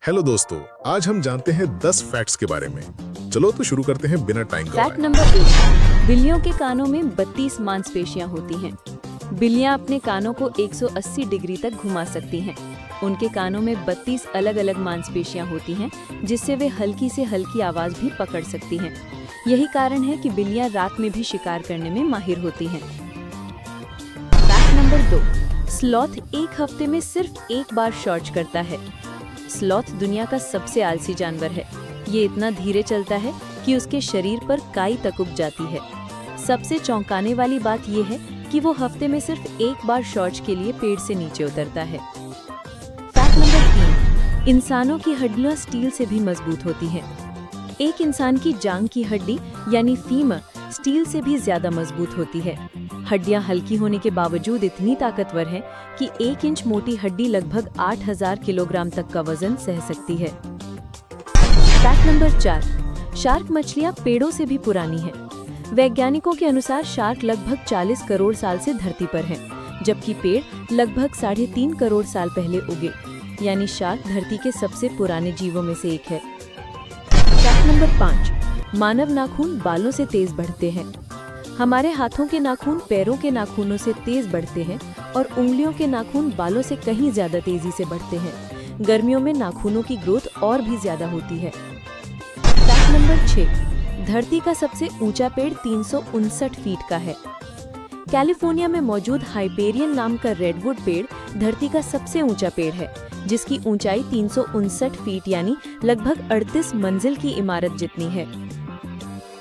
Hello दोस्तों, आज हम जानते हैं 10 फैक्ट्स के बारे में। चलो तो शुरू करते हैं बिना टाइम गवाए। फैक्ट नंबर 1, बिल्लियों के कानों में 32 मांसपेशियां होती हैं। बिल्लियां अपने कानों को 180 डिग्री तक घुमा सकती हैं। उनके कानों में 32 अलग अलग मांसपेशियां होती हैं, जिससे वे हल्की से हल्की आवाज भी पकड़ सकती हैं। यही कारण है कि बिल्लियां रात में भी शिकार करने में माहिर होती हैं। फैक्ट नंबर 2, स्लॉथ एक हफ्ते में सिर्फ एक बार शौच करता है। स्लॉथ दुनिया का सबसे आलसी जानवर है। ये इतना धीरे चलता है कि उसके शरीर पर काई तक उग जाती है। सबसे चौंकाने वाली बात यह है कि वो हफ्ते में सिर्फ एक बार शौच के लिए पेड़ से नीचे उतरता है। फैक्ट नंबर 3, इंसानों की हड्डियां स्टील से भी मजबूत होती हैं। एक इंसान की जांघ की हड्डी यानी फीमर स्टील से भी ज्यादा मजबूत होती है। हड्डियां हल्की होने के बावजूद इतनी ताकतवर हैं कि 1 इंच मोटी हड्डी लगभग 8000 किलोग्राम तक का वजन सह सकती है। फैक्ट नंबर 4, शार्क मछलियां पेड़ों से भी पुरानी हैं। वैज्ञानिकों के अनुसार शार्क लगभग 40 करोड़ साल से धरती पर हैं, जबकि पेड़ लगभग 3.5 करोड़ साल पहले उगे। यानी शार्क धरती के सबसे पुराने जीवों में से एक है। फैक्ट नंबर 5, मानव नाखून बालों से तेज बढ़ते हैं। हमारे हाथों के नाखून पैरों के नाखूनों से तेज बढ़ते हैं और उंगलियों के नाखून बालों से कहीं ज्यादा तेजी से बढ़ते हैं। गर्मियों में नाखूनों की ग्रोथ और भी ज्यादा होती है। फैक्ट नंबर 6, धरती का सबसे ऊंचा पेड़ 359 फीट का है। कैलिफोर्निया में मौजूद हाइपेरियन नाम का रेडवुड पेड़ धरती का सबसे ऊंचा पेड़ है, जिसकी ऊंचाई 359 फीट यानी लगभग 38 मंजिल की इमारत जितनी है।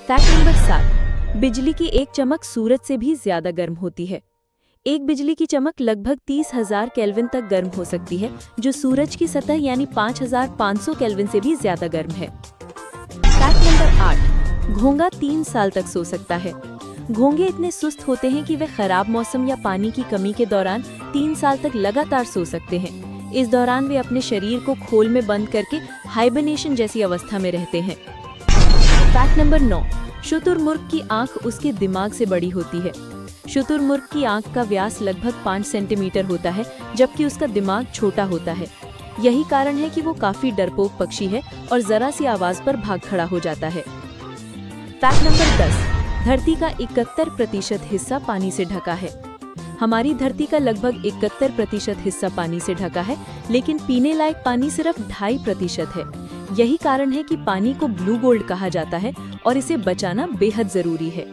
फैक्ट नंबर 7, बिजली की एक चमक सूरज से भी ज्यादा गर्म होती है। एक बिजली की चमक लगभग 30,000 केल्विन तक गर्म हो सकती है, जो सूरज की सतह यानी 5500 केल्विन से भी ज्यादा गर्म है। फैक्ट नंबर 8, घोंगा 3 साल तक सो सकता है। घोंगे इतने सुस्त होते हैं कि वे खराब मौसम या पानी की कमी के दौरान 3 साल तक लगातार सो सकते हैं। इस दौरान वे अपने शरीर को खोल में बंद करके हाइबरनेशन जैसी अवस्था में रहते हैं। फैक्ट नंबर 9, शुतुरमुर्ग की आंख उसके दिमाग से बड़ी होती है। शुतुरमुर्ग की आंख का व्यास लगभग 5 सेंटीमीटर होता है, जबकि उसका दिमाग छोटा होता है। यही कारण है कि वो काफी डरपोक पक्षी है और जरा सी आवाज पर भाग खड़ा हो जाता है। फैक्ट नंबर 10, धरती का 71% हिस्सा पानी से ढका है। हमारी धरती का लगभग 71% हिस्सा पानी से ढका है, लेकिन पीने लायक पानी सिर्फ 2.5% है। यही कारण है कि पानी को ब्लू गोल्ड कहा जाता है और इसे बचाना बेहद जरूरी है।